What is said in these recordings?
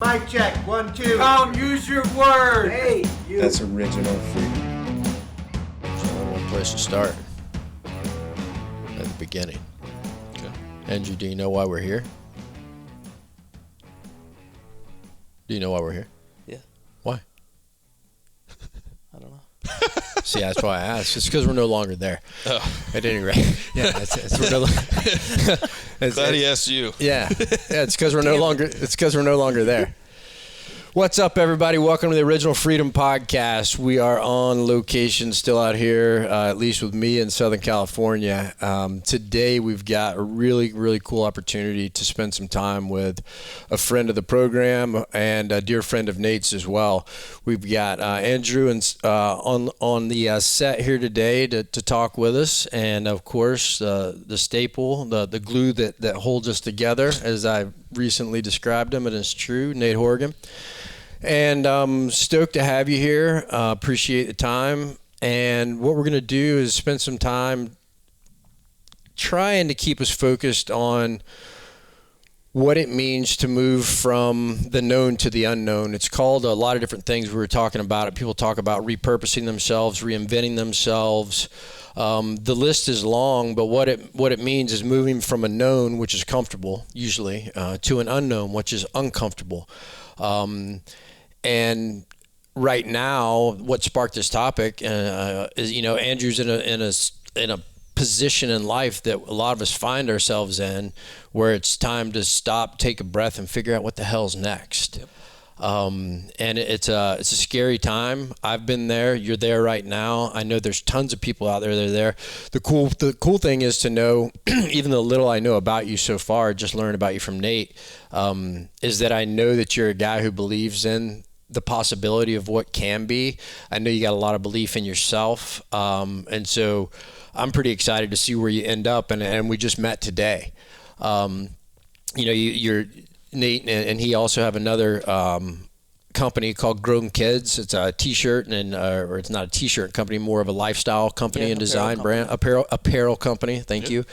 Mic check, 1, 2. Tom, use your word. Hey, you. That's original freedom. So one place to start at the beginning. Okay. Andrew, do you know why we're here? Do you know why we're here? Yeah. Why? I don't know. See, that's why I asked. It's because we're no longer there. Oh. At any rate. Yeah, we're no Glad he asked you. Yeah, it's because we're no longer there. What's up, everybody? Welcome to the Original Freedom Podcast. We are on location still out here, at least with me in Southern California. Today, we've got a really, really cool opportunity to spend some time with a friend of the program and a dear friend of Nate's as well. We've got Andrew on the set here today to talk with us, and of course, the staple, the glue that holds us together, as I recently described him, and it's true, Nate Horgan. And I'm stoked to have you here. Appreciate the time. And what we're going to do is spend some time trying to keep us focused on what it means to move from the known to the unknown. It's called a lot of different things. We were talking about it. People talk about repurposing themselves, reinventing themselves. The list is long, but what it means is moving from a known, which is comfortable usually, to an unknown, which is uncomfortable. And right now, what sparked this topic is, Andrew's in a position in life that a lot of us find ourselves in, where it's time to stop, take a breath, and figure out what the hell's next. Yep. And it's a scary time. I've been there. You're there right now. I know there's tons of people out there that are there. The cool thing is to know, even the little I know about you so far, just learned about you from Nate, is that I know that you're a guy who believes in the possibility of what can be. I know you got a lot of belief in yourself. And so I'm pretty excited to see where you end up. And we just met today. You're Nate, and he also have another company called GrownKiddz. It's a t-shirt or it's not a t-shirt company, more of a lifestyle company and design brand, apparel company. Thank you.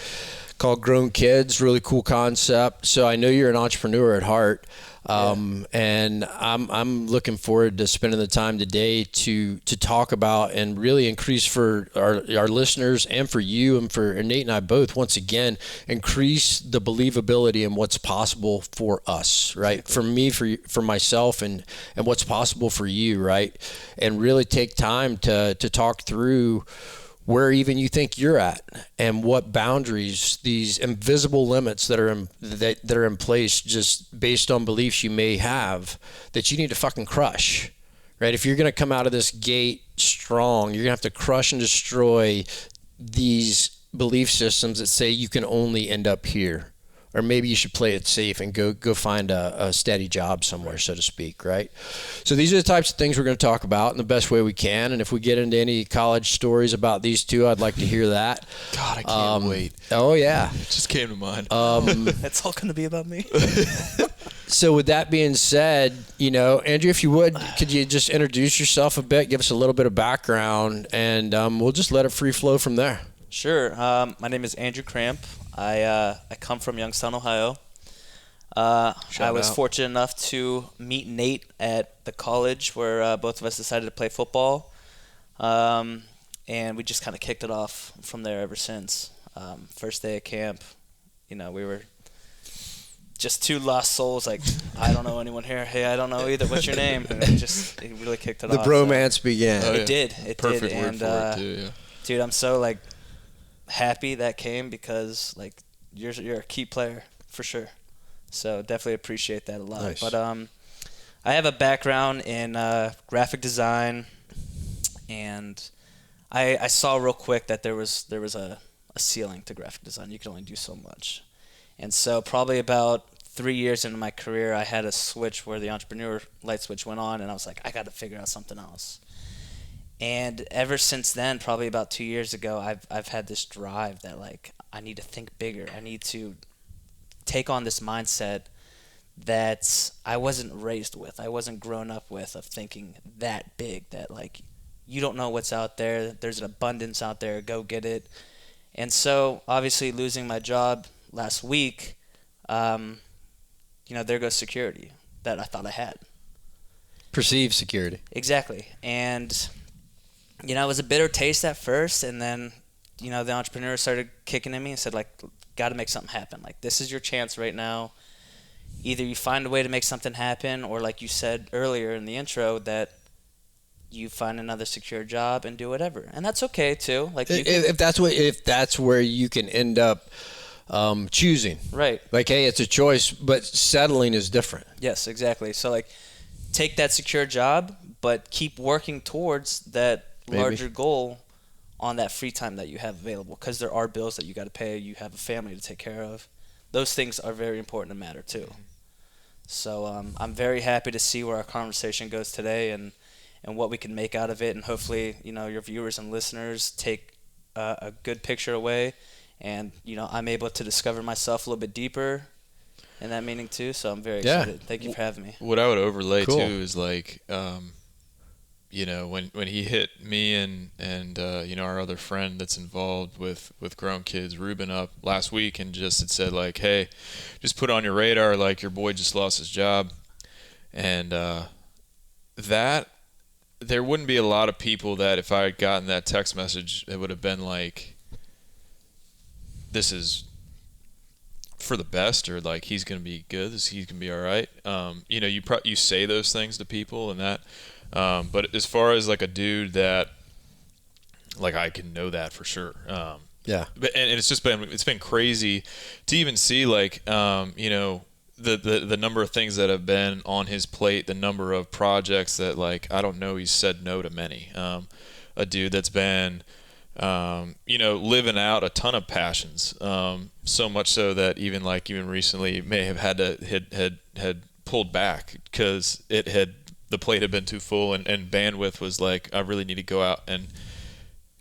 Called GrownKiddz. Really cool concept. So I know you're an entrepreneur at heart. And I'm looking forward to spending the time today to talk about and really increase for our listeners and for you and for Nate and I both, once again, increase the believability in what's possible for us, right? Exactly. For me, for myself, and what's possible for you, right? And really take time to talk through where even you think you're at, and what boundaries, these invisible limits that are in place just based on beliefs you may have, that you need to fucking crush, right? If you're going to come out of this gate strong, you're going to have to crush and destroy these belief systems that say you can only end up here. Or maybe you should play it safe and go find a steady job somewhere, so to speak, right? So these are the types of things we're going to talk about in the best way we can. And if we get into any college stories about these two, I'd like to hear that. God, I can't wait. Oh, yeah. It just came to mind. It's all going to be about me. So with that being said, Andrew, if you would, could you just introduce yourself a bit, give us a little bit of background, and we'll just let it free flow from there. Sure. My name is Andrew Cramp. I come from Youngstown, Ohio. I was fortunate enough to meet Nate at the college where both of us decided to play football. And we just kind of kicked it off from there ever since. First day of camp, we were just two lost souls, like, I don't know anyone here. Hey, I don't know either. What's your name? And it really kicked it off. The bromance began. Oh, yeah. It did. Perfect did. word for it, too, yeah. Dude, I'm so, happy that came because, you're a key player for sure. So definitely appreciate that a lot. Nice. But I have a background in graphic design, and I saw real quick that there was a ceiling to graphic design. You could only do so much. And so probably about 3 years into my career, I had a switch where the entrepreneur light switch went on, and I was like, I got to figure out something else. And ever since then, probably about 2 years ago, I've had this drive that I need to think bigger. I need to take on this mindset that I wasn't raised with. I wasn't grown up with, of thinking that big, that you don't know what's out there. There's an abundance out there. Go get it. And so obviously losing my job last week, there goes security. that I thought I had. Perceived security. Exactly. And, it was a bitter taste at first, and then, the entrepreneur started kicking at me and said, like, got to make something happen. Like, this is your chance right now. Either you find a way to make something happen, or like you said earlier in the intro, that you find another secure job and do whatever. And that's okay too. Like if that's where you can end up choosing. Right. Like, hey, it's a choice, but settling is different. Yes, exactly. So like, take that secure job, but keep working towards that larger goal on that free time that you have available, because there are bills that you got to pay. You have a family to take care of. Those things are very important to matter too. So I'm very happy to see where our conversation goes today, and what we can make out of it, and hopefully your viewers and listeners take a good picture away, and I'm able to discover myself a little bit deeper in that meaning too. So I'm very excited. Thank you for having me. What I would overlay too is like when he hit me and our other friend that's involved with GrownKiddz, Ruben, up last week, and just had said like, hey, just put on your radar, like your boy just lost his job, and that there wouldn't be a lot of people that if I had gotten that text message, it would have been like, this is for the best, or like he's gonna be good, he's gonna be all right. You say those things to people and that. But as far as like a dude that, like, I can know that for sure. Yeah. But and it's been crazy to even see like the number of things that have been on his plate, the number of projects that, like, I don't know, he's said no to many. A dude that's been living out a ton of passions. So much so that even recently may have had to had pulled back because the plate had been too full, and bandwidth was like, I really need to go out and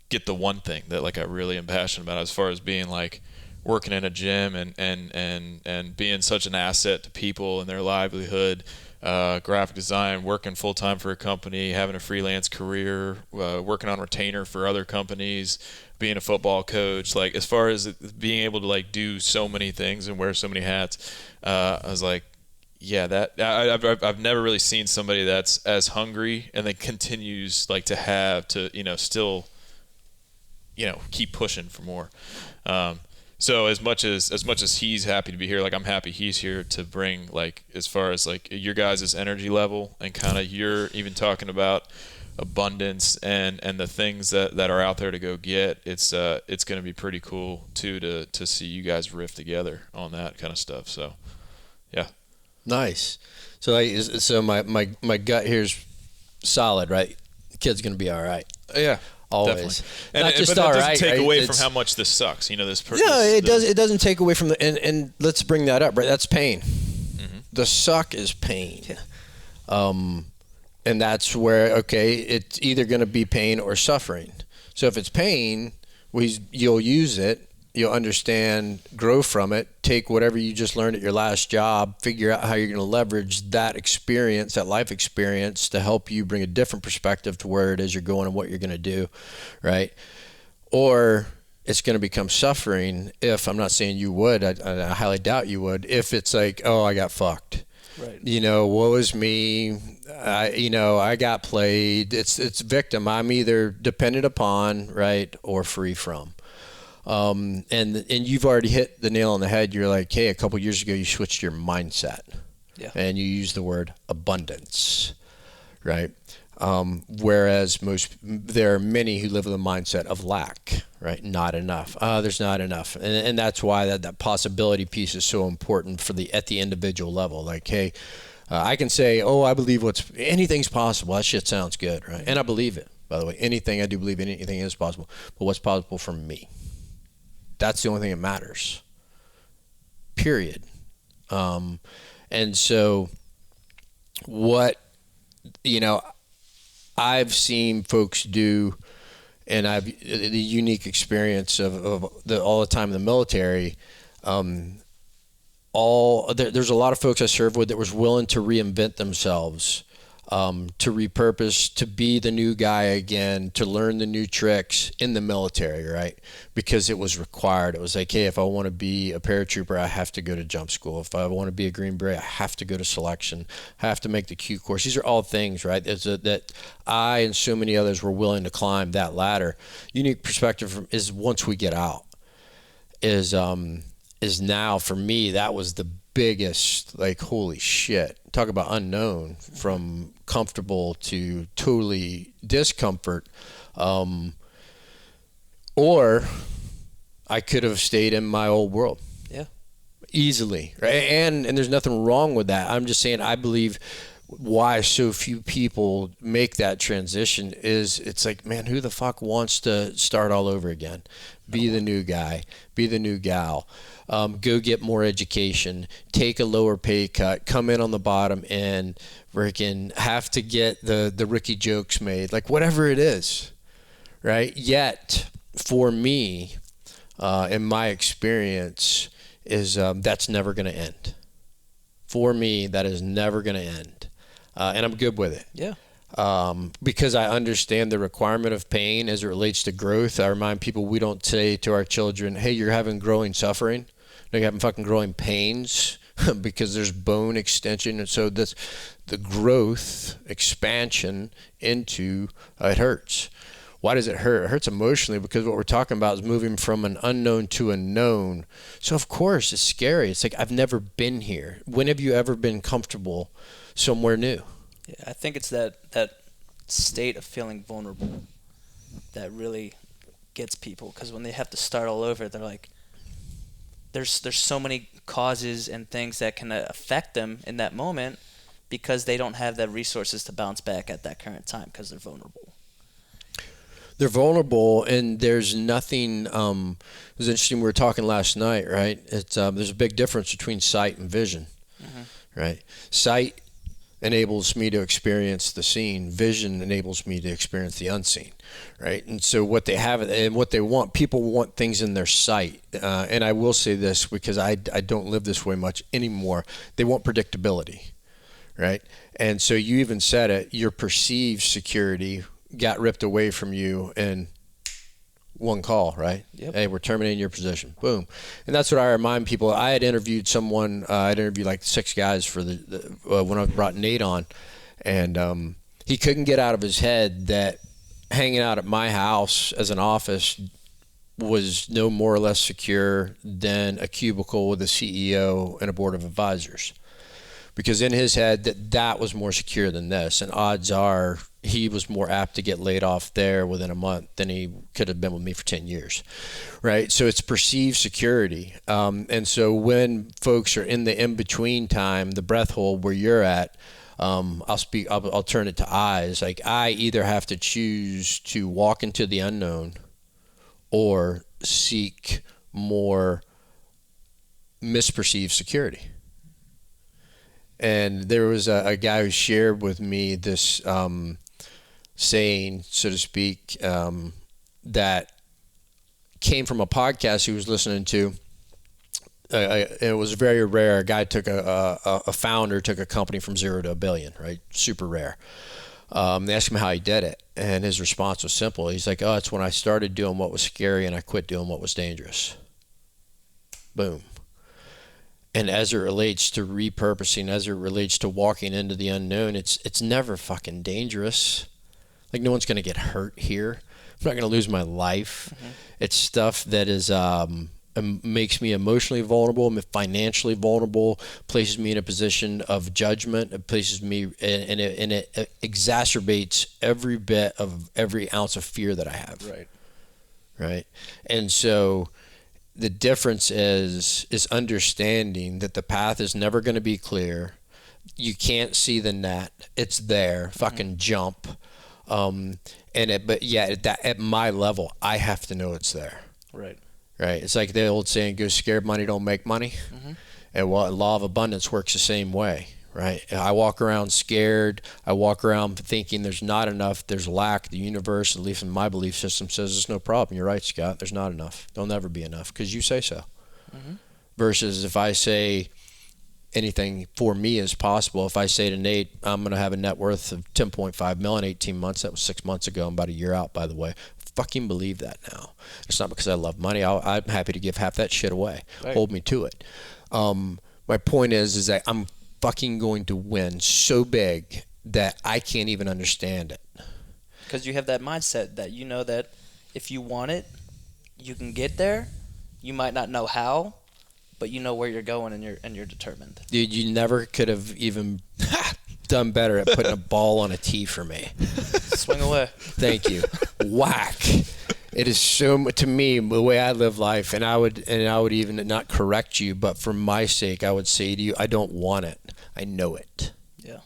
get the one thing that like I really am passionate about, as far as being like working in a gym and being such an asset to people and their livelihood, graphic design, working full time for a company, having a freelance career, working on retainer for other companies, being a football coach. Like, as far as being able to like do so many things and wear so many hats, I was like, yeah, that I've never really seen somebody that's as hungry and then continues like to have to still keep pushing for more. So as much as he's happy to be here, like I'm happy he's here to bring, like, as far as like your guys' energy level, and kind of you're even talking about abundance and the things that are out there to go get. It's going to be pretty cool too to see you guys riff together on that kind of stuff. So yeah. Nice. So my gut here's solid, right? The kid's gonna be all right. Yeah, always. And not just but that all doesn't right. take away from how much this sucks. This person. No, it does. It doesn't take away from the. And let's bring that up, right? That's pain. Mm-hmm. The suck is pain. And that's where it's either gonna be pain or suffering. So if it's pain, you'll use it. You'll understand, grow from it, take whatever you just learned at your last job, figure out how you're going to leverage that experience, that life experience, to help you bring a different perspective to where it is you're going and what you're going to do, right? Or it's going to become suffering if, I'm not saying you would, I highly doubt you would, if it's like, oh, I got fucked. Right. Woe is me. I got played. It's victim. I'm either dependent upon, right, or free from. And you've already hit the nail on the head. You're like, hey, a couple years ago you switched your mindset, and you used the word abundance, right? Whereas there are many who live with a mindset of lack, right? Not enough. There's not enough, and that's why that possibility piece is so important at the individual level. Like, hey, I can say, oh, I believe anything's possible. That shit sounds good, right? And I believe it. By the way, I do believe anything is possible. But what's possible for me? That's the only thing that matters. Period. And so what, I've seen folks do, and I've the unique experience of all the time in the military. There's a lot of folks I served with that was willing to reinvent themselves to repurpose, to be the new guy again, to learn the new tricks in the military, right? Because it was required. It was like, hey, if I want to be a paratrooper, I have to go to jump school. If I want to be a Green Beret, I have to go to selection. I have to make the Q course. These are all things, right? That I and so many others were willing to climb that ladder. Unique perspective is once we get out, is now for me, that was the biggest, like, holy shit, talk about unknown, from comfortable to totally discomfort. Or I could have stayed in my old world. Yeah. Easily, right? And there's nothing wrong with that. I'm just saying, I believe why so few people make that transition is it's like, man, who the fuck wants to start all over again? Be the new guy, be the new gal, go get more education, take a lower pay cut, come in on the bottom end, freaking have to get the rookie jokes made, like whatever it is, right? Yet for me, in my experience, is that's never going to end. For me, that is never going to end. And I'm good with it. Yeah. Because I understand the requirement of pain as it relates to growth. I remind people, we don't say to our children, hey, you're having growing suffering. No, you're having fucking growing pains because there's bone extension. And so the growth, expansion into, it hurts. Why does it hurt? It hurts emotionally because what we're talking about is moving from an unknown to a known. So of course it's scary. It's like, I've never been here. When have you ever been comfortable somewhere new? Yeah, I think it's that state of feeling vulnerable that really gets people, because when they have to start all over, they're like, there's so many causes and things that can affect them in that moment because they don't have the resources to bounce back at that current time because they're vulnerable. They're vulnerable, and there's nothing. It was interesting. We were talking last night, right? It's there's a big difference between sight and vision, right? Sight enables me to experience the seen. Vision enables me to experience the unseen, right? And so what they have and what they want, people want things in their sight. And I will say this because I don't live this way much anymore. They want predictability, right? And so you even said it. Your perceived security got ripped away from you in one call, right? Yep. Hey, we're terminating your position. Boom. And that's what I remind people. I had interviewed someone, I'd interviewed like 6 guys for when I brought Nate on, and he couldn't get out of his head that hanging out at my house as an office was no more or less secure than a cubicle with a CEO and a board of advisors. Because in his head, that was more secure than this. And odds are he was more apt to get laid off there within a month than he could have been with me for 10 years, right? So it's perceived security. And so when folks are in the in-between time, the breath hold where you're at, I'll turn it to eyes. Like, I either have to choose to walk into the unknown or seek more misperceived security. And there was a guy who shared with me this saying, so to speak, that came from a podcast he was listening to. It was very rare. A guy took a founder took a company from 0 to $1 billion, right? Super rare. They asked him how he did it, and his response was simple. He's like, "Oh, it's when I started doing what was scary and I quit doing what was dangerous." Boom. And as it relates to repurposing, as it relates to walking into the unknown, it's never fucking dangerous. Like, no one's going to get hurt here. I'm not going to lose my life. Mm-hmm. It's stuff that is makes me emotionally vulnerable, financially vulnerable, places me in a position of judgment. It places me, and it exacerbates every bit of every ounce of fear that I have. Right. And so the difference is understanding that the path is never going to be clear. You can't see the net. It's there. Fucking jump. But at my level, I have to know it's there. Right. It's like the old saying goes, scared money don't make money. Mm-hmm. And law of abundance works the same way. Right. I walk around scared. I walk around thinking there's not enough. There's lack. The universe, at least in my belief system, says there's no problem. You're right, Scott. There's not enough. There'll never be enough because you say so. Mm-hmm. Versus if I say, anything for me is possible. If I say to Nate, I'm going to have a net worth of 10.5 million in 18 months, that was 6 months ago. I'm about a year out, by the way. Fucking believe that now. It's not because I love money. I'm happy to give half that shit away. Right. Hold me to it. My point is that I'm fucking going to win so big that I can't even understand it. Because you have that mindset that you know that if you want it, you can get there. You might not know how, but you know where you're going, and you're determined. Dude, you never could have even done better at putting a ball on a tee for me. Swing away. Thank you. Whack. It is so, to me, the way I live life, and I would even not correct you, but for my sake, I would say to you, I don't want it. I know it. Yeah.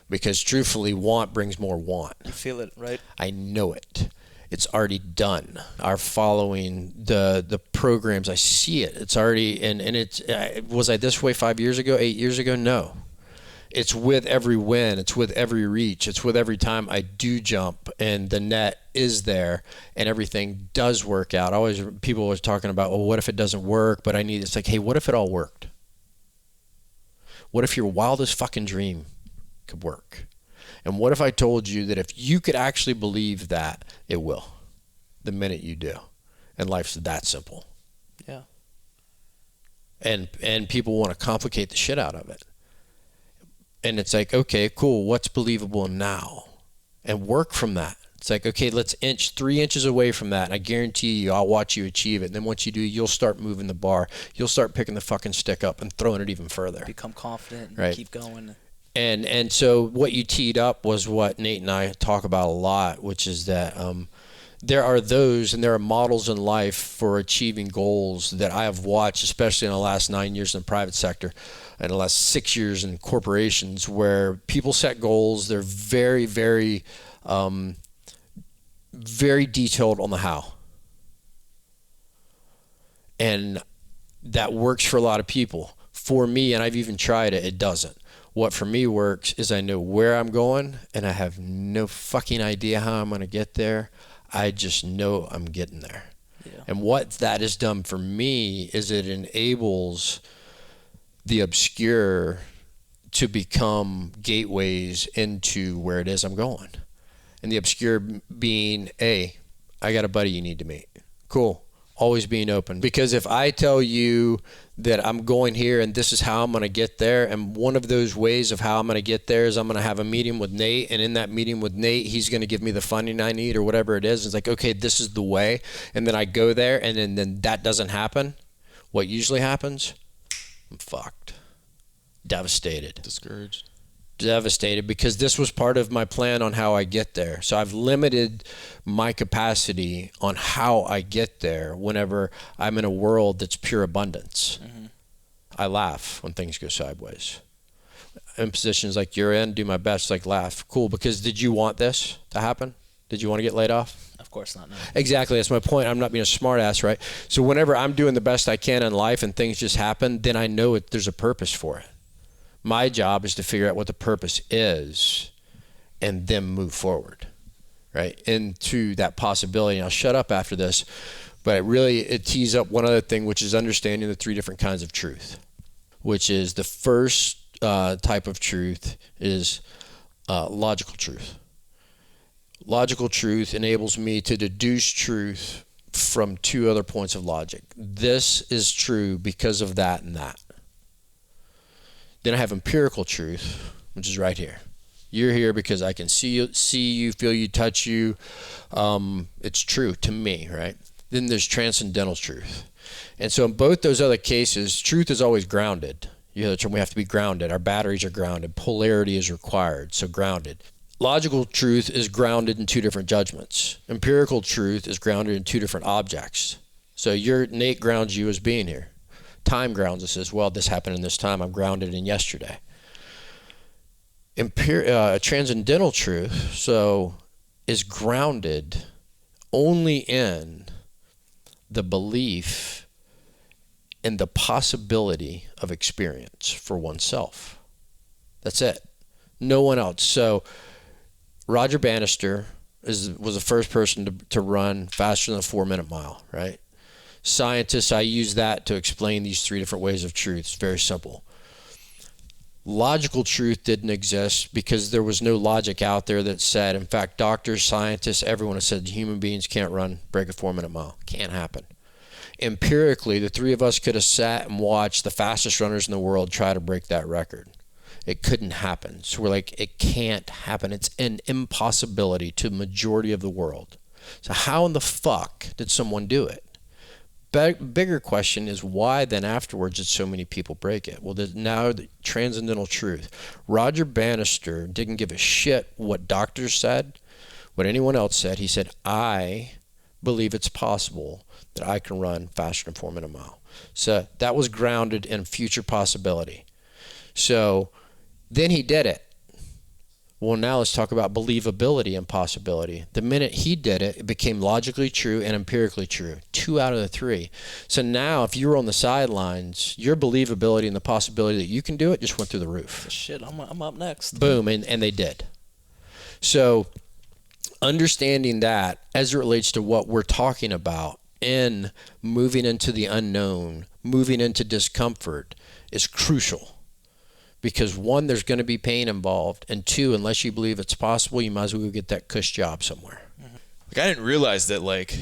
Because truthfully, want brings more want. You feel it, right? I know it. It's already done. Our following the programs, I see it. It's already, and it's, was I this way 5 years ago, 8 years ago? No. It's with every win. It's with every reach. It's with every time I do jump and the net is there and everything does work out. People always talking about, well, what if it doesn't work? But it's like, hey, what if it all worked? What if your wildest fucking dream could work? And what if I told you that if you could actually believe that, it will, the minute you do. And life's that simple. Yeah. And people want to complicate the shit out of it. And it's like, okay, cool, what's believable now? And work from that. It's like, okay, let's inch 3 inches away from that. And I guarantee you, I'll watch you achieve it. And then once you do, you'll start moving the bar. You'll start picking the fucking stick up and throwing it even further. Become confident and right. Keep going. And so what you teed up was what Nate and I talk about a lot, which is that there are those and there are models in life for achieving goals that I have watched, especially in the last 9 years in the private sector and the last 6 years in corporations, where people set goals. They're very, very, very detailed on the how. And that works for a lot of people. For me, and I've even tried it, it doesn't. What for me works is I know where I'm going and I have no fucking idea how I'm going to get there. I just know I'm getting there. Yeah. And what that has done for me is it enables the obscure to become gateways into where it is I'm going. And the obscure being, hey, I got a buddy you need to meet. Cool. Always being open. Because if I tell you that I'm going here and this is how I'm going to get there, and one of those ways of how I'm going to get there is I'm going to have a meeting with Nate, and in that meeting with Nate, he's going to give me the funding I need or whatever it is. It's like, okay, this is the way. And then I go there, and then that doesn't happen. What usually happens? I'm fucked. Devastated. Discouraged. Devastated, because this was part of my plan on how I get there. So I've limited my capacity on how I get there whenever I'm in a world that's pure abundance. Mm-hmm. I laugh when things go sideways. In positions like you're in, do my best, like laugh. Cool, because did you want this to happen? Did you want to get laid off? Of course not, no. Exactly, that's my point. I'm not being a smart ass, right? So whenever I'm doing the best I can in life and things just happen, then I know there's a purpose for it. My job is to figure out what the purpose is and then move forward, right, into that possibility. And I'll shut up after this, but it tees up one other thing, which is understanding the 3 different kinds of truth, which is the first type of truth is logical truth. Logical truth enables me to deduce truth from 2 other points of logic. This is true because of that and that. Then I have empirical truth, which is right here. You're here because I can see you, feel you, touch you. It's true to me, right? Then there's transcendental truth. And so in both those other cases, truth is always grounded. You hear the term, we have to be grounded. Our batteries are grounded. Polarity is required, so grounded. Logical truth is grounded in 2 different judgments. Empirical truth is grounded in 2 different objects. So Nate grounds you as being here. Time grounds us as well. This happened in this time. I'm grounded in yesterday. Transcendental truth is grounded only in the belief in the possibility of experience for oneself. That's it. No one else. So Roger Bannister was the first person to run faster than a 4-minute mile, right? Scientists, I use that to explain these 3 different ways of truth. It's very simple. logical truth didn't exist because there was no logic out there that said, in fact, doctors, scientists, everyone has said human beings can't break a 4-minute mile. Can't happen. Empirically, the three of us could have sat and watched the fastest runners in the world try to break that record. It couldn't happen. So we're like, it can't happen. It's an impossibility to the majority of the world. So how in the fuck did someone do it? Bigger question is why then afterwards did so many people break it? Well, there's now the transcendental truth. Roger Bannister didn't give a shit what doctors said, what anyone else said. He said, I believe it's possible that I can run faster than 4-minute mile. So that was grounded in future possibility. So then he did it. Well, now let's talk about believability and possibility. The minute he did it, it became logically true and empirically true. 2 out of the 3. So now if you were on the sidelines, your believability and the possibility that you can do it just went through the roof. Shit, I'm up next. Boom, and they did. So understanding that as it relates to what we're talking about in moving into the unknown, moving into discomfort is crucial. Because 1, there's going to be pain involved, and 2, unless you believe it's possible, you might as well go get that cush job somewhere. Like, I didn't realize that, like,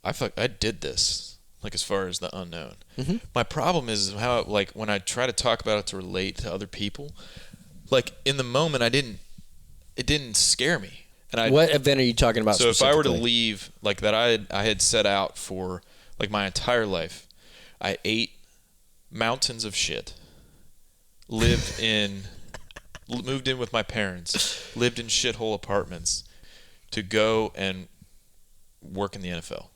I feel like I did this, like, as far as the unknown. Mm-hmm. My problem is how, like, when I try to talk about it to relate to other people, like, in the moment, it didn't scare me. And What event are you talking about So if I were to specifically? leave, like, that I had set out for, like, my entire life, I ate mountains of shit. Moved in with my parents, lived in shithole apartments, to go and work in the NFL,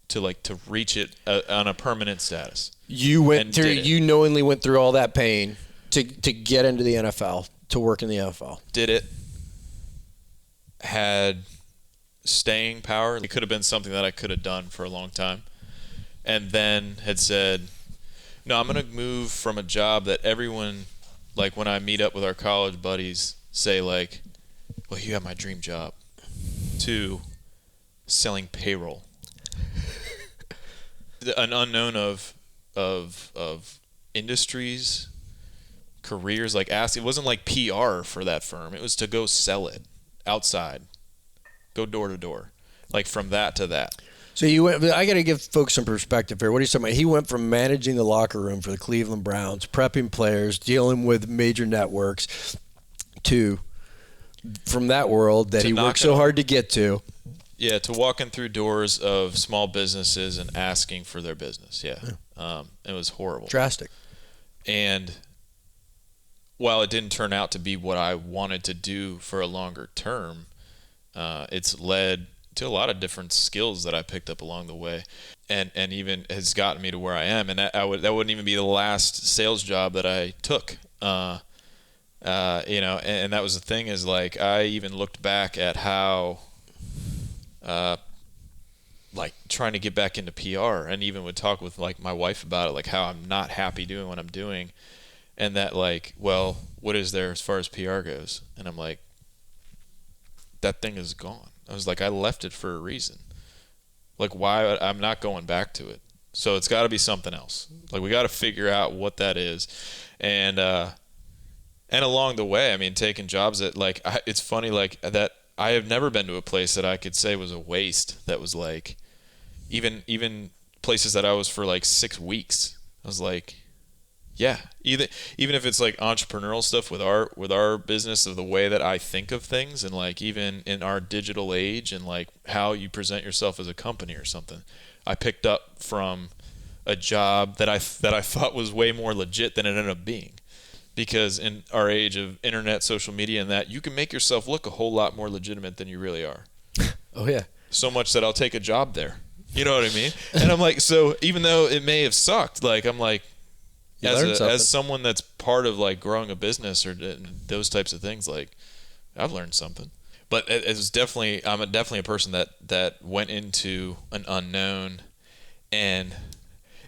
to reach it on a permanent status. You went and through. did it. You knowingly went through all that pain to get into the NFL, to work in the NFL. Did it. Had staying power. It could have been something that I could have done for a long time, and then had said, no, I'm going to move from a job that everyone, like when I meet up with our college buddies, say like, well, you have my dream job, to selling payroll. An unknown of industries, careers, like it wasn't like PR for that firm. It was to go sell it outside, go door to door, like from that to that. So you went. I got to give folks some perspective here. What are you talking about? He went from managing the locker room for the Cleveland Browns, prepping players, dealing with major networks, to from that world that he worked so hard to get to. Yeah, to walking through doors of small businesses and asking for their business. Yeah. It was horrible. Drastic. And while it didn't turn out to be what I wanted to do for a longer term, it's led to a lot of different skills that I picked up along the way, and even has gotten me to where I am. And that wouldn't even be the last sales job that I took. And that was the thing, is like I even looked back at how like trying to get back into PR, and even would talk with like my wife about it, like how I'm not happy doing what I'm doing, and that like, well, what is there as far as PR goes? And I'm like, that thing is gone. I was like, I left it for a reason. Like, why? I'm not going back to it. So it's got to be something else. Like, we got to figure out what that is. And along the way, I mean, taking jobs that, like, it's funny, like, that I have never been to a place that I could say was a waste. That was, like, even places that I was for, like, 6 weeks. I was like, yeah, even if it's like entrepreneurial stuff with our business, of the way that I think of things, and like even in our digital age, and like how you present yourself as a company or something, I picked up from a job that I thought was way more legit than it ended up being, because in our age of internet, social media, and that, you can make yourself look a whole lot more legitimate than you really are. Oh yeah. So much that I'll take a job there. You know what I mean? And I'm like, so even though it may have sucked, like I'm like, as someone that's part of like growing a business or those types of things, like I've learned something. But I'm definitely a person that went into an unknown, and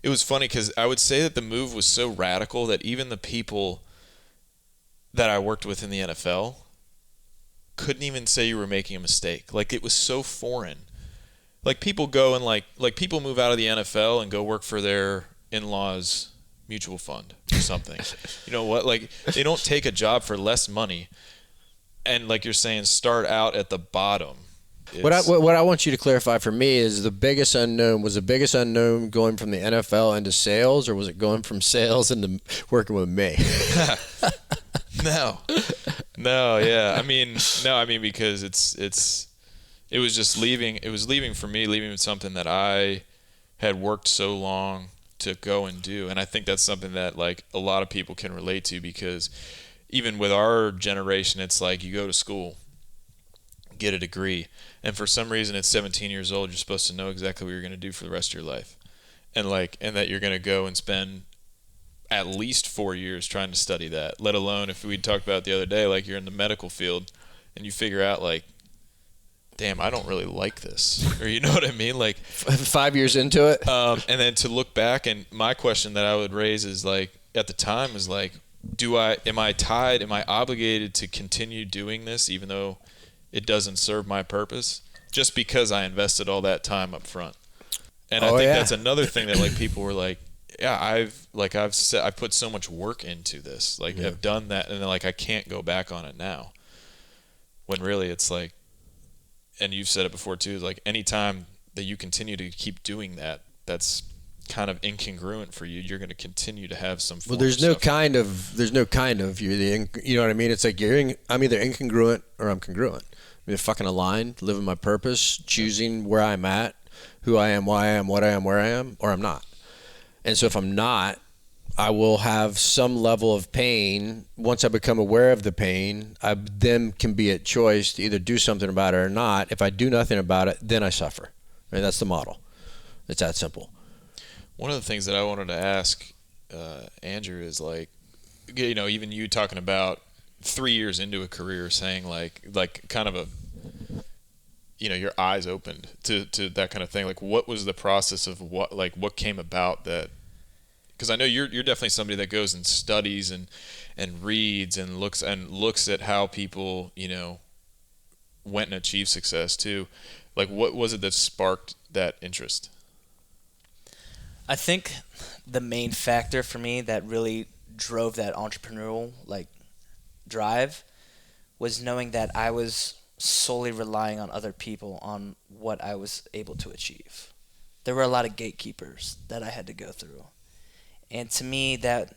it was funny because I would say that the move was so radical that even the people that I worked with in the NFL couldn't even say you were making a mistake. Like, it was so foreign. Like, people go and like people move out of the NFL and go work for their in-laws' mutual fund. something. You know what? Like, they don't take a job for less money. And like you're saying, start out at the bottom. What I want you to clarify for me is the biggest unknown. Was the biggest unknown going from the NFL into sales, or was it going from sales into working with me? No, yeah. I mean, because it was just leaving. It was leaving for me, leaving with something that I had worked so long to go and do. And I think that's something that like a lot of people can relate to, because even with our generation, it's like you go to school, get a degree, and for some reason at 17 years old, you're supposed to know exactly what you're going to do for the rest of your life. And that you're going to go and spend at least 4 years trying to study that, let alone if we talked about it the other day, like you're in the medical field and you figure out like, damn, I don't really like this, or you know what I mean? Like 5 years into it. And then to look back, and my question that I would raise is like, at the time is like, am I obligated to continue doing this even though it doesn't serve my purpose, just because I invested all that time up front? And I think that's another thing that like people were like, yeah, I've put so much work into this, like I've done that, and then like I can't go back on it now. When really it's like, and you've said it before too, like anytime that you continue to keep doing that, that's kind of incongruent for you. You're going to continue to have some form there's no kind of you know what I mean? It's like I'm either incongruent or I'm congruent. I'm either fucking aligned, living my purpose, choosing where I'm at, who I am, why I am, what I am, where I am, or I'm not. And so if I'm not, I will have some level of pain. Once I become aware of the pain, I then can be at choice to either do something about it or not. If I do nothing about it, then I suffer. Right? That's the model. It's that simple. One of the things that I wanted to ask Andrew is like, you know, even you talking about 3 years into a career, saying like kind of a, you know, your eyes opened to that kind of thing. Like, what was the process of what came about that? Because I know you're definitely somebody that goes and studies and reads and looks at how people, you know, went and achieved success too. Like, what was it that sparked that interest? I think the main factor for me that really drove that entrepreneurial drive was knowing that I was solely relying on other people on what I was able to achieve. There were a lot of gatekeepers that I had to go through. And to me, that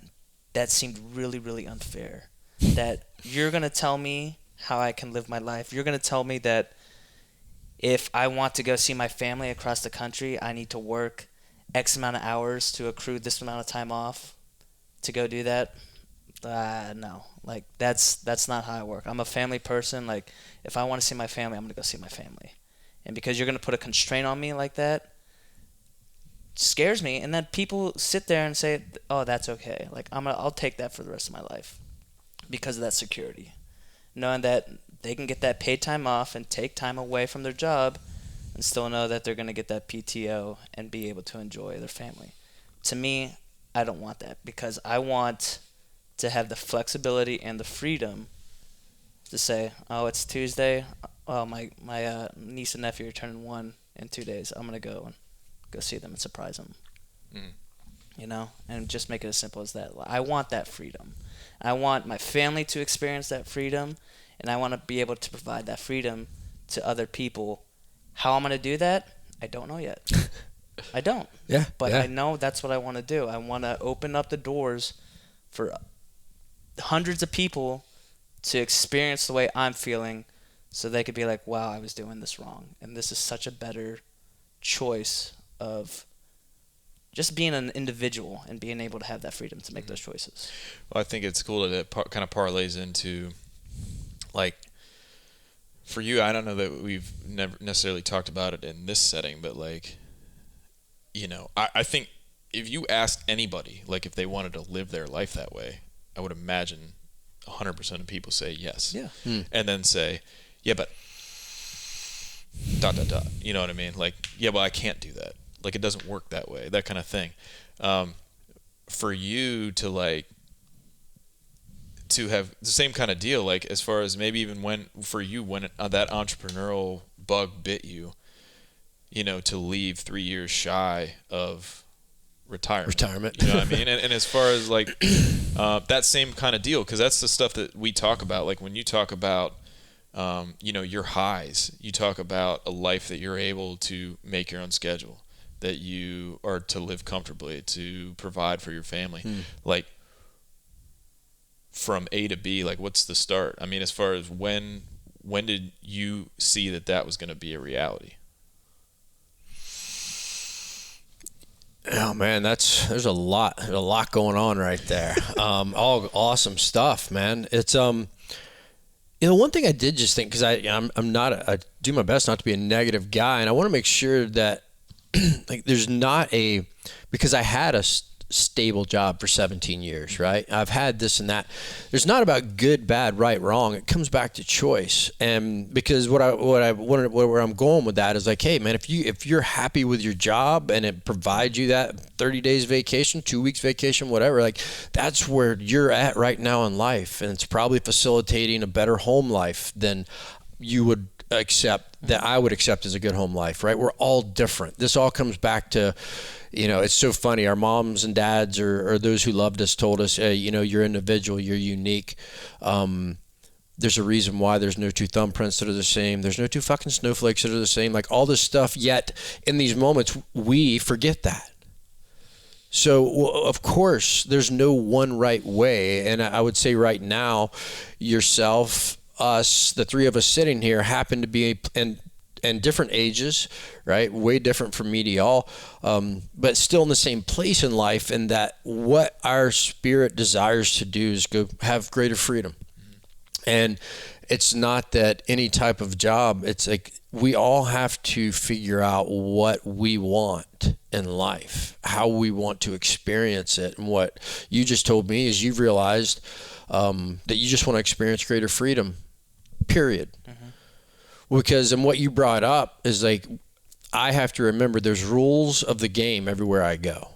seemed really, really unfair. That you're going to tell me how I can live my life. You're going to tell me that if I want to go see my family across the country, I need to work X amount of hours to accrue this amount of time off to go do that. No, like that's not how I work. I'm a family person. Like, if I want to see my family, I'm gonna go see my family. And because you're gonna put a constraint on me like that, scares me. And then people sit there and say, "Oh, that's okay." Like, I'll take that for the rest of my life because of that security, knowing that they can get that paid time off and take time away from their job, and still know that they're gonna get that PTO and be able to enjoy their family. To me, I don't want that, because I want to have the flexibility and the freedom to say, oh, it's Tuesday. Oh, my niece and nephew are turning 1 in 2 days. I'm going to go see them and surprise them. You know, and just make it as simple as that. I want that freedom. I want my family to experience that freedom, and I want to be able to provide that freedom to other people. How I'm going to do that, I don't know yet. I don't. Yeah. But I know that's what I want to do. I want to open up the doors for hundreds of people to experience the way I'm feeling, so they could be like, wow, I was doing this wrong. And this is such a better choice of just being an individual and being able to have that freedom to make those choices. Well, I think it's cool that it kind of parlays into, like, for you, I don't know that we've never necessarily talked about it in this setting, but like, you know, I think if you asked anybody, like, if they wanted to live their life that way, I would imagine 100% of people say yes. Yeah. And then say, yeah, but ... You know what I mean? Like, yeah, well, I can't do that. Like, it doesn't work that way. That kind of thing. For you to, like, to have the same kind of deal, like, as far as maybe even when that entrepreneurial bug bit you, you know, to leave 3 years shy of retirement. You know what I mean? And as far as like that same kind of deal, because that's the stuff that we talk about. Like when you talk about, your highs, you talk about a life that you're able to make your own schedule, that you are to live comfortably, to provide for your family. Like from A to B, like what's the start? I mean, as far as when did you see that was going to be a reality? Oh man, there's a lot going on right there. All awesome stuff, man. It's one thing I did just think, because I do my best not to be a negative guy, and I want to make sure that like there's not because I had a stable job for 17 years, right? I've had this and that. There's not about good, bad, right, wrong. It comes back to choice. And because where I'm going with that is like, hey man, if you're happy with your job and it provides you that 30 days vacation, 2 weeks vacation, whatever, like that's where you're at right now in life. And it's probably facilitating a better home life than you would accept, that I would accept as a good home life, right? We're all different. This all comes back to, it's so funny. Our moms and dads or those who loved us told us, hey, you're individual, you're unique. There's a reason why there's no two thumbprints that are the same. There's no two fucking snowflakes that are the same, like all this stuff. Yet in these moments, we forget that. So of course, there's no one right way. And I would say right now, yourself, us, the three of us sitting here happen to be and different ages, right? Way different from me to y'all, but still in the same place in life. And that what our spirit desires to do is go have greater freedom. And it's not that any type of job, it's like we all have to figure out what we want in life, how we want to experience it. And what you just told me is you've realized that you just want to experience greater freedom, period. Because, and what you brought up is like, I have to remember there's rules of the game everywhere I go.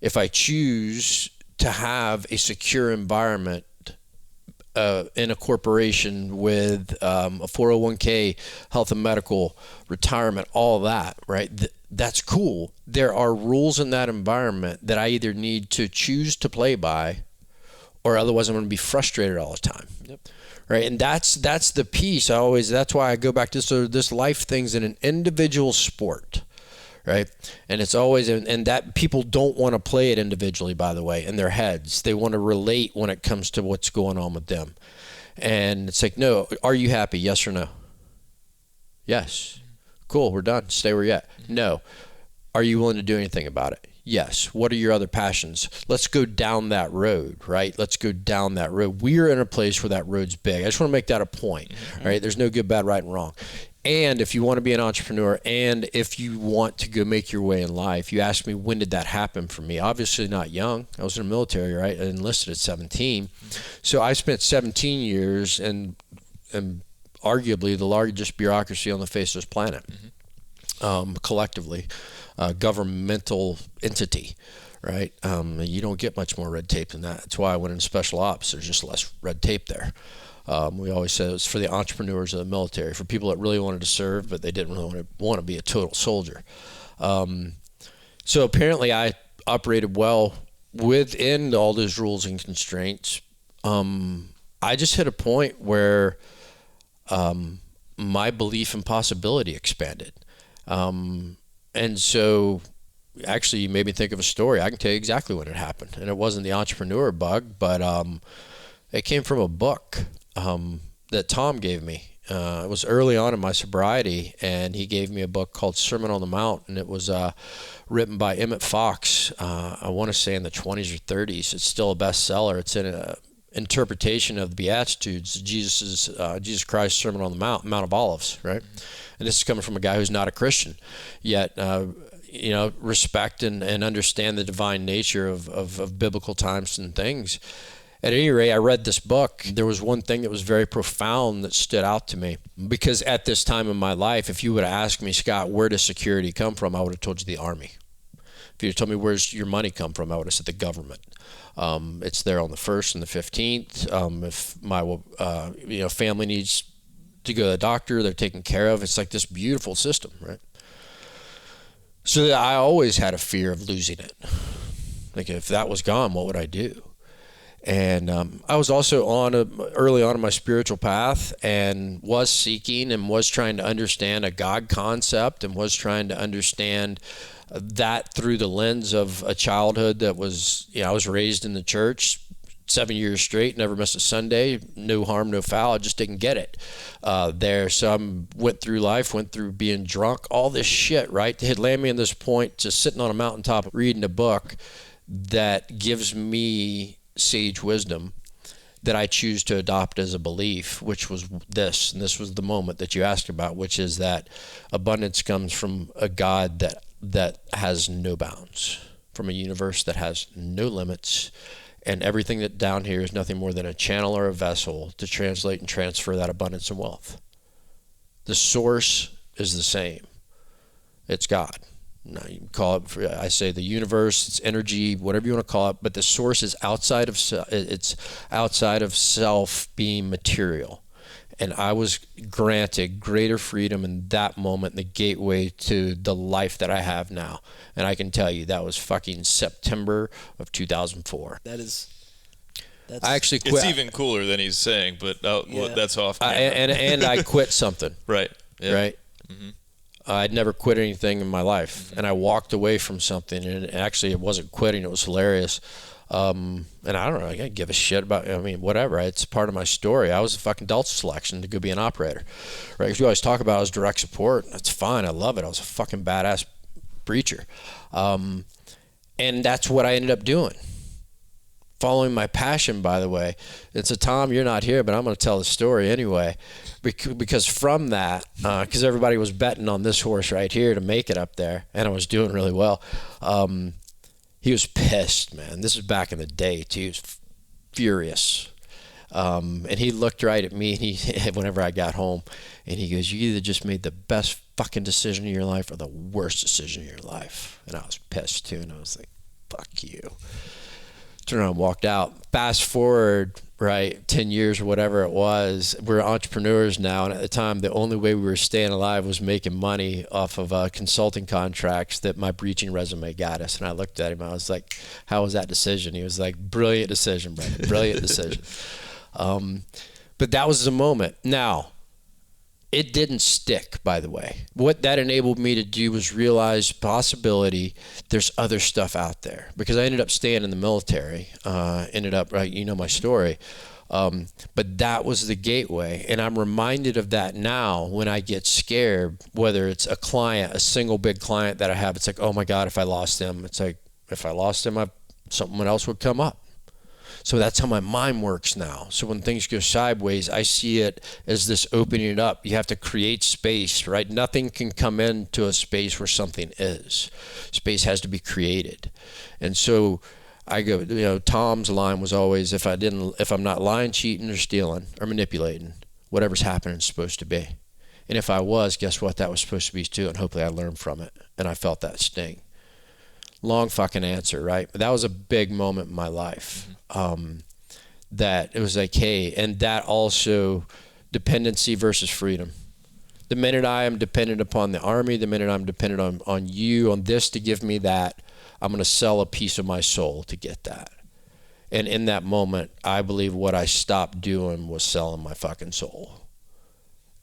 If I choose to have a secure environment in a corporation with a 401k, health and medical, retirement, all that, right? That's cool. There are rules in that environment that I either need to choose to play by, or otherwise I'm going to be frustrated all the time. Yep. Right, and that's the piece. That's why I go back to this life thing's in an individual sport, right? And it's always, and that people don't want to play it individually, by the way, in their heads. They want to relate when it comes to what's going on with them. And it's like, no, are you happy? Yes or no? Yes. Cool, we're done. Stay where you're at. No. Are you willing to do anything about it? Yes. What are your other passions? Let's go down that road, right? Let's go down that road. We're in a place where that road's big. I just want to make that a point, right? There's no good, bad, right, and wrong. And if you want to be an entrepreneur, and if you want to go make your way in life, you asked me, when did that happen for me? Obviously not young. I was in the military, right? I enlisted at 17. So I spent 17 years in arguably the largest bureaucracy on the face of this planet, collectively. Governmental entity, right? You don't get much more red tape than that. That's why I went into special ops. There's just less red tape there. We always said it was for the entrepreneurs of the military, for people that really wanted to serve, but they didn't really want to be a total soldier. So apparently I operated well within all those rules and constraints. I just hit a point where my belief in possibility expanded. And so actually you made me think of a story. I can tell you exactly when it happened. And it wasn't the entrepreneur bug, but it came from a book that Tom gave me. It was early on in my sobriety, and he gave me a book called Sermon on the Mount, and it was written by Emmett Fox, I want to say in the 20s or 30s. It's still a bestseller. It's in an interpretation of the Beatitudes, Jesus Christ's Sermon on the Mount of Olives, right? And this is coming from a guy who's not a Christian, yet respect and understand the divine nature of biblical times and things. At any rate, I read this book. There was one thing that was very profound that stood out to me, because at this time in my life, if you would have asked me, Scott, where does security come from? I would have told you the Army. If you told me where's your money come from, I would have said the government. It's there on the 1st and the 15th. If my family needs to go to the doctor, they're taken care of. It's like this beautiful system, right? So I always had a fear of losing it. Like if that was gone, what would I do? And I was also early on in my spiritual path and was seeking and was trying to understand a God concept and was trying to understand that through the lens of a childhood that was, I was raised in the church 7 years straight, never missed a Sunday, no harm, no foul. I just didn't get it there. So I went through life, went through being drunk, all this shit, right? It had landed me in this point, just sitting on a mountaintop reading a book that gives me sage wisdom that I choose to adopt as a belief, which was this, and this was the moment that you asked about, which is that abundance comes from a God that has no bounds, from a universe that has no limits, and everything that down here is nothing more than a channel or a vessel to translate and transfer that abundance and wealth. The source is the same. It's God. Now you can call it, I say the universe, it's energy, whatever you want to call it, but the source is outside of self being material. And I was granted greater freedom in that moment, the gateway to the life that I have now. And I can tell you that was fucking September of 2004. I actually quit. It's even cooler than he's saying, but that's off. And I quit something. Right. Yeah. Right. Mm-hmm. I'd never quit anything in my life, and I walked away from something, and actually it wasn't quitting, it was hilarious. And I don't know, I can't give a shit about, whatever, it's part of my story. I was a fucking Delta selection to go be an operator, right? Because you always talk about I was direct support. That's fine, I love it. I was a fucking badass preacher. And that's what I ended up doing. Following my passion, by the way. And so, Tom, you're not here, but I'm going to tell the story anyway. Because from that, because everybody was betting on this horse right here to make it up there, and I was doing really well. He was pissed, man. This was back in the day, too. He was furious. And he looked right at me whenever I got home, and he goes, you either just made the best fucking decision of your life or the worst decision of your life. And I was pissed, too, and I was like, fuck you. Turned around and walked out. Fast forward, right, 10 years or whatever it was, we're entrepreneurs now, and at the time the only way we were staying alive was making money off of consulting contracts that my breaching resume got us. And I looked at him, I was like, how was that decision? He was like, brilliant decision, Brandon, brilliant decision. But that was the moment. Now, it didn't stick, by the way. What that enabled me to do was realize possibility. There's other stuff out there, because I ended up staying in the military. Right? You know my story. But that was the gateway, and I'm reminded of that now when I get scared. Whether it's a client, a single big client that I have, it's like, oh my God, if I lost them, it's like if I lost them, someone else would come up. So that's how my mind works now. So when things go sideways, I see it as this opening it up. You have to create space, right? Nothing can come into a space where something is. Space has to be created. And so I go, Tom's line was always, if I'm not lying, cheating, or stealing, or manipulating, whatever's happening is supposed to be. And if I was, guess what? That was supposed to be too, and hopefully I learned from it. And I felt that sting. Long fucking answer, right? But that was a big moment in my life. That it was like, hey, and that also dependency versus freedom. The minute I am dependent upon the Army, the minute I'm dependent on you, on this to give me that, I'm going to sell a piece of my soul to get that. And in that moment, I believe what I stopped doing was selling my fucking soul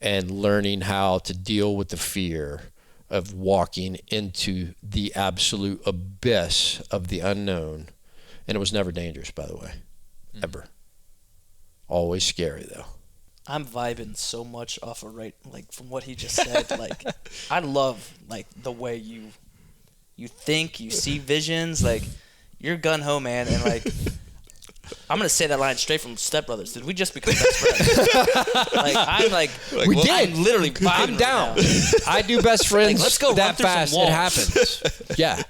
and learning how to deal with the fear of walking into the absolute abyss of the unknown. And it was never dangerous, by the way. Ever. Always scary, though. I'm vibing so much off of from what he just said. I love the way you think, you see visions. You're gun ho, man, and I'm gonna say that line straight from Step Brothers. Did we just become best friends? We did. I'm literally. I'm down. I do best friends. Let's go that fast. It happens. Yeah,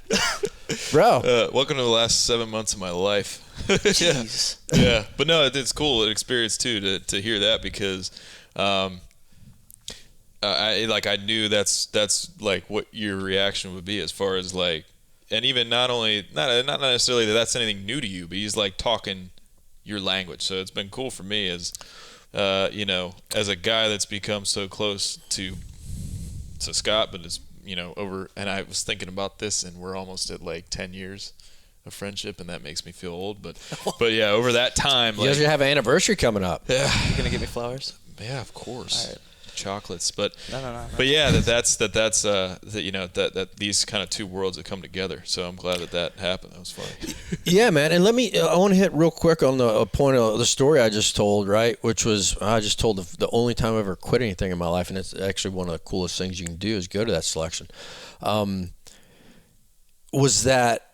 bro. Welcome to the last 7 months of my life. Jeez. Yeah, but no, it's cool an experience too to hear that, because I knew that's what your reaction would be, as far as and even not necessarily that's anything new to you, but he's talking your language. So it's been cool for me as as a guy that's become so close to Scott, but it's and I was thinking about this, and we're almost at like 10 years of friendship, and that makes me feel old. But yeah, over that time, you guys have an anniversary coming up. Yeah, You gonna get me flowers? yeah, of course. All right. Chocolates, but No. but yeah, that these kind of two worlds that come together. So I'm glad that happened. That was funny. Yeah, man. And I want to hit real quick on the point of the story I just told, right? Which was, I just told the only time I ever quit anything in my life, and it's actually one of the coolest things you can do is go to that selection. Was that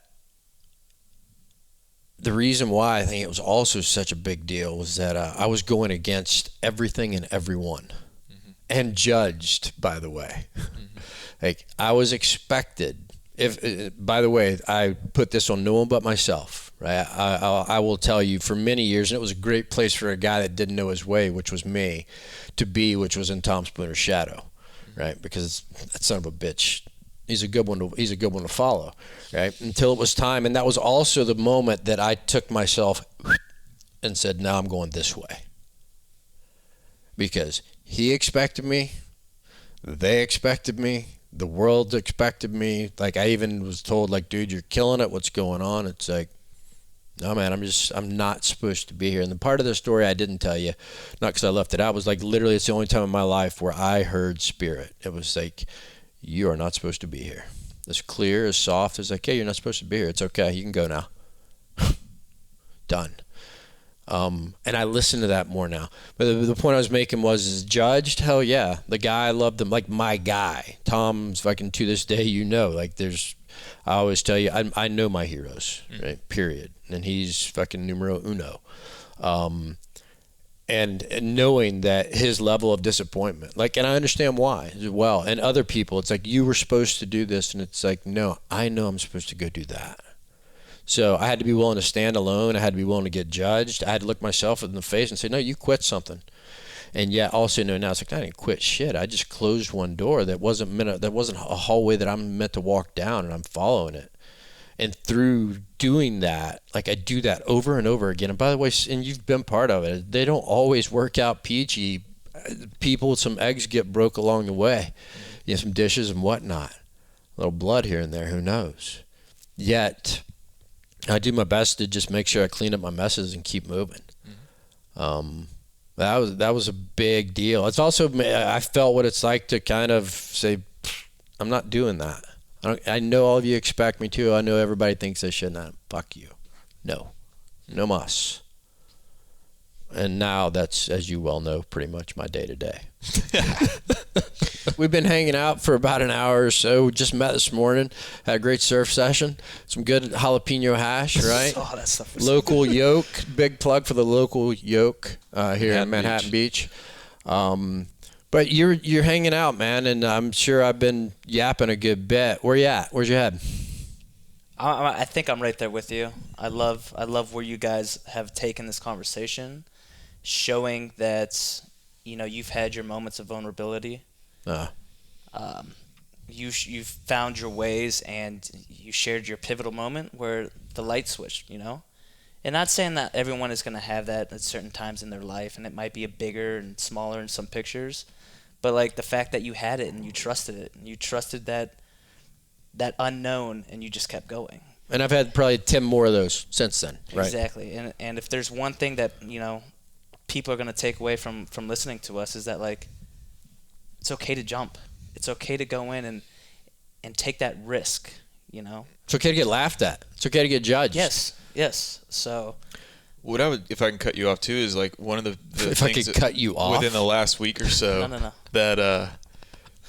the reason why I think it was also such a big deal was that I was going against everything and everyone. And judged, by the way. Like, I was expected. By the way, I put this on no one but myself, right? I will tell you, for many years, and it was a great place for a guy that didn't know his way, which was me, to be, which was in Tom Spooner's shadow, right? Because that son of a bitch, he's a good one to follow, right? Until it was time, and that was also the moment that I took myself and said, "Now I'm going this way," because he expected me, they expected me, the world expected me. Like, I even was told, like, dude, you're killing it, what's going on? It's like, no, man, I'm not supposed to be here. And the part of the story I didn't tell you, not because I left it out, was like, literally, it's the only time in my life where I heard spirit. It was like, you are not supposed to be here. As clear, as soft, as like, hey, you're not supposed to be here. It's okay, you can go now. Done. And I listen to that more now. But the point I was making was judged? Hell yeah. The guy, I loved him, like my guy. Tom's fucking, to this day, like I always tell you, I know my heroes, right? Period. And he's fucking numero uno. And knowing that his level of disappointment, like, and I understand why as well. And other people, it's like, you were supposed to do this. And it's like, no, I know I'm supposed to go do that. So I had to be willing to stand alone. I had to be willing to get judged. I had to look myself in the face and say, no, you quit something. And yet also know now, it's like, I didn't quit shit. I just closed one door that wasn't a hallway that I'm meant to walk down, and I'm following it. And through doing that, like, I do that over and over again. And by the way, and you've been part of it, they don't always work out peachy. People, some eggs get broke along the way. You know, some dishes and whatnot. A little blood here and there, who knows? Yet I do my best to just make sure I clean up my messes and keep moving. That was a big deal. It's also, I felt what it's like to kind of say, I'm not doing that. I know all of you expect me to. I know everybody thinks I should not. Fuck you. No mas. And now that's, as you well know, pretty much my day to day. We've been hanging out for about an hour or so. Just met this morning. Had a great surf session. Some good jalapeno hash, right? Oh, that stuff was local yoke. Big plug for the local yoke here in Manhattan Beach. But you're hanging out, man, and I'm sure I've been yapping a good bit. Where you at? Where's your head? I think I'm right there with you. I love where you guys have taken this conversation, showing that, you've had your moments of vulnerability. You've found your ways, and you shared your pivotal moment where the light switched, And not saying that everyone is going to have that at certain times in their life, and it might be a bigger and smaller in some pictures, but like the fact that you had it and you trusted it, and you trusted that unknown, and you just kept going. And I've had probably 10 more of those since then, right? Exactly. And if there's one thing that, people are going to take away from listening to us, is that, like, it's okay to jump. It's okay to go in and take that risk, It's okay to get laughed at. It's okay to get judged. Yes. So What I would, if I can cut you off too, is like one of the if things I could cut you off within the last week or so. No.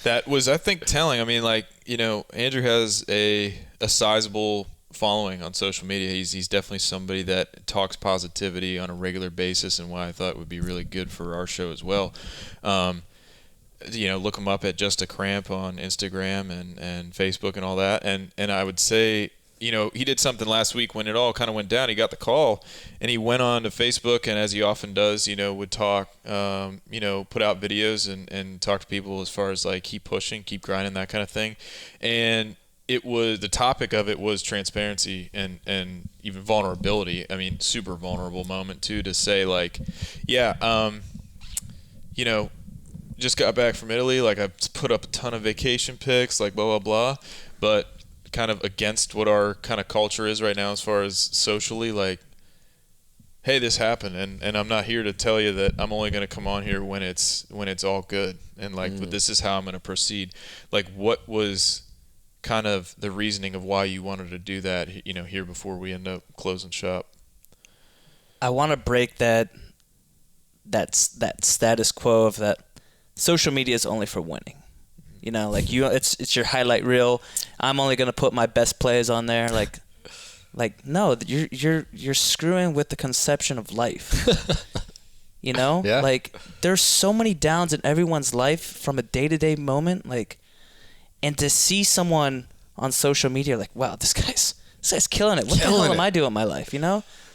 That was, I think, telling. I mean, like, Andrew has a sizable following on social media. He's definitely somebody that talks positivity on a regular basis, and why I thought would be really good for our show as well. Look him up at Just a Cramp on Instagram and Facebook and all that. And I would say, he did something last week when it all kind of went down. He got the call, and he went on to Facebook, and as he often does, would talk, put out videos and talk to people as far as like keep pushing, keep grinding, that kind of thing. And the topic of it was transparency and even vulnerability. I mean, super vulnerable moment too, to say like, just got back from Italy. Like, I put up a ton of vacation pics, like, blah, blah, blah. But kind of against what our kind of culture is right now as far as socially, like, hey, this happened, and I'm not here to tell you that I'm only going to come on here when it's all good, and like, but this is how I'm going to proceed. Like, what was kind of the reasoning of why you wanted to do that, here before we end up closing shop? I want to break that status quo of that social media is only for winning. Like it's your highlight reel. I'm only going to put my best plays on there. Like no, you're screwing with the conception of life. Yeah. Like, there's so many downs in everyone's life from a day-to-day moment, and to see someone on social media like, wow, this guy's killing it. What the hell am I doing in my life?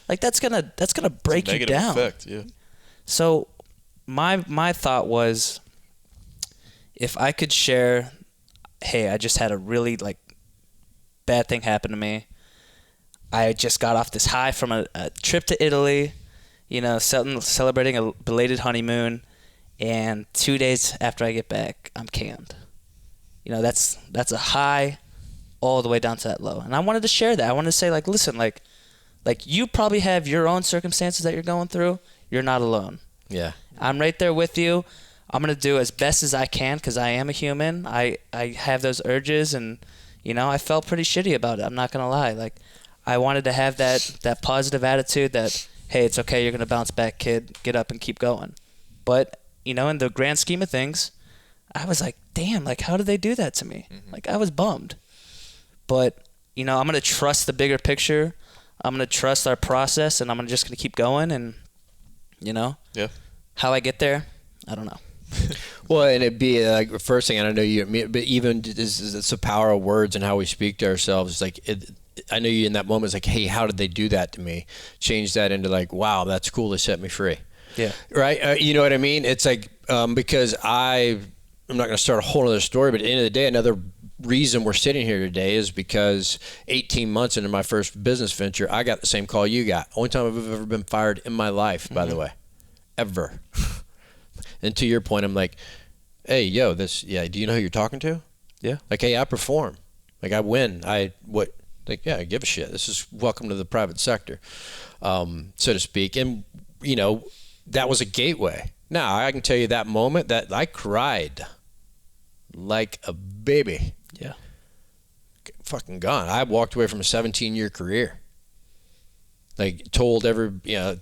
Like, that's gonna break you down. Effect, yeah. So my thought was, if I could share, hey, I just had a really bad thing happen to me. I just got off this high from a trip to Italy, celebrating a belated honeymoon, and 2 days after I get back, I'm canned. That's a high all the way down to that low. And I wanted to share that. I wanted to say, listen, you probably have your own circumstances that you're going through. You're not alone. Yeah. I'm right there with you. I'm going to do as best as I can because I am a human. I have those urges, and, I felt pretty shitty about it. I'm not going to lie. I wanted to have that positive attitude that, hey, it's okay, you're going to bounce back, kid. Get up and keep going. But, in the grand scheme of things, I was like, damn, how did they do that to me? Mm-hmm. I was bummed. But, I'm going to trust the bigger picture. I'm going to trust our process, and I'm just going to keep going. And, yeah. How I get there, I don't know. Well, and it'd be the first thing, and I know you, but even it's the power of words and how we speak to ourselves. I know you in that moment. It's like, hey, how did they do that to me? Change that into wow, that's cool. They set me free. Yeah. Right. You know what I mean? It's because I'm not going to start a whole other story, but at the end of the day, another reason we're sitting here today is because 18 months into my first business venture, I got the same call you got. Only time I've ever been fired in my life, by the way, ever. And to your point, I'm like, hey, yo, do you know who you're talking to? Yeah. Hey, I perform. I win. I give a shit. This is welcome to the private sector, so to speak. And, that was a gateway. Now, I can tell you that moment that I cried like a baby. Yeah. Fucking gone. I walked away from a 17-year career. Told I'm going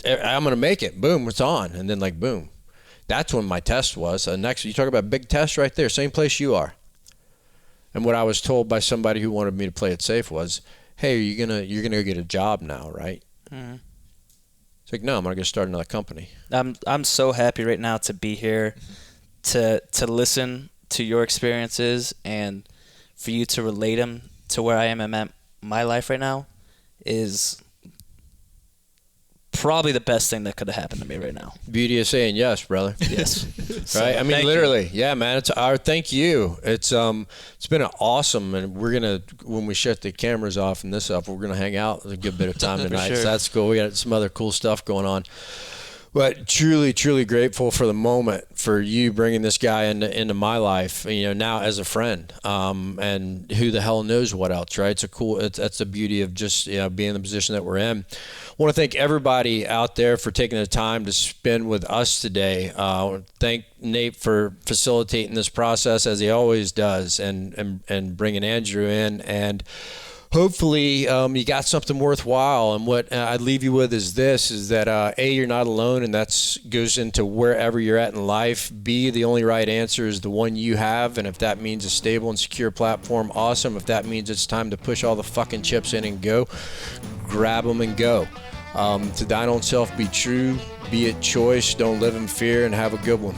to make it. Boom, it's on. And then boom. That's when my test was. Next, you talk about big test right there, same place you are. And what I was told by somebody who wanted me to play it safe was, hey, you're gonna get a job now, right? Mm-hmm. It's like, no, I'm gonna start another company. I'm so happy right now to be here, to listen to your experiences, and for you to relate them to where I am in my life right now is probably the best thing that could have happened to me right now. Beauty of saying yes, brother. Yes. Right? I mean, literally. You. Yeah, man. It's our thank you. It's been an awesome, and we're gonna, when we shut the cameras off and this up, we're gonna hang out a good bit of time tonight. Sure. So that's cool. We got some other cool stuff going on. But truly, truly grateful for the moment, for you bringing this guy into my life, now as a friend, and who the hell knows what else, right? That's the beauty of just being in the position that we're in. I want to thank everybody out there for taking the time to spend with us today. Thank Nate for facilitating this process as he always does, and bringing Andrew in, and hopefully you got something worthwhile. And what I'd leave you with is that A, you're not alone, and that goes into wherever you're at in life. B, the only right answer is the one you have, and if that means a stable and secure platform, awesome. If that means it's time to push all the fucking chips in and go, grab them and go. To thine own self be true, be it choice, don't live in fear, and have a good one.